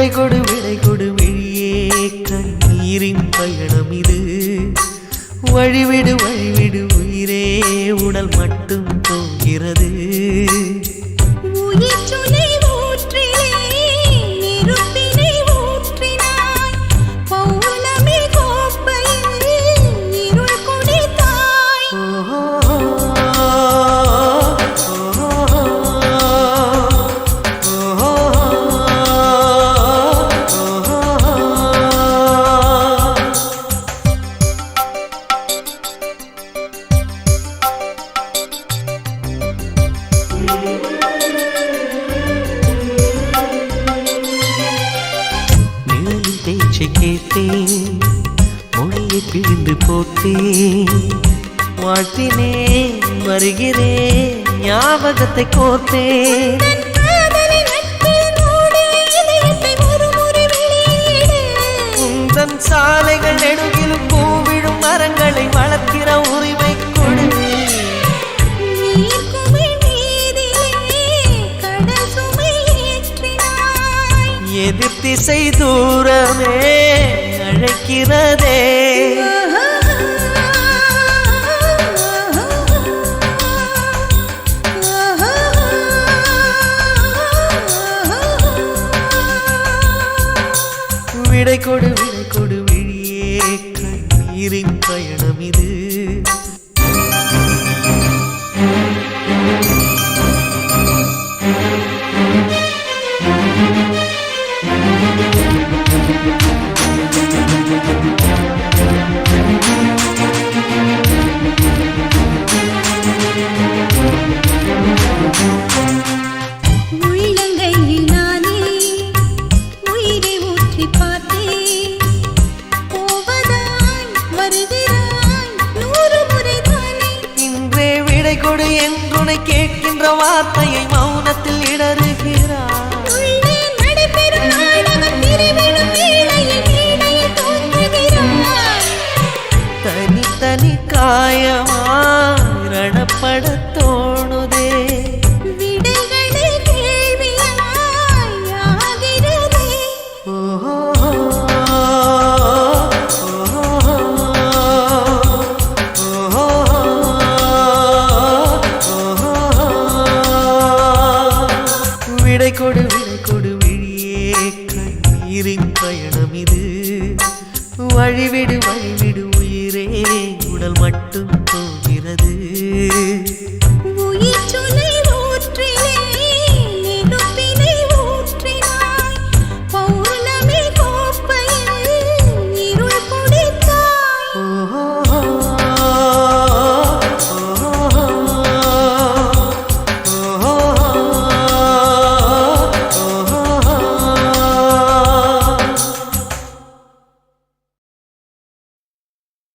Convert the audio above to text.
விடை கொடு விழியே கண்ணீரின் பயணம் இது வழிவிடு உயிரே உடல் மட்டும் போகிறது நிழலின் பேச்சை கேட்டேன் மொழியை பிழிந்து போட்டேன் வாழ்த்தினேன் வருகிறேன் ஞாபகத்தை கோர்த்தேன் உந்தன் சாலைகள் நெடுகிலும் பூவிடும் மரங்களை வளர்க்கிற உரிமை கொடு எதிர் திசை தூரமே அழைக்கிறதே விடை கொடு விழியே கண்ணீரின் பயணம் இது உள்ளங்கையில் நானே உயிரை ஊற்றி பார்த்தேன் போவதாய் வருகிறாய் 100 முறை தானே இன்றே விடை கொடு என்றுனை கேட்கின்ற வார்த்தையை மௌனத்தில் இடறுகிறார் தனி காயம்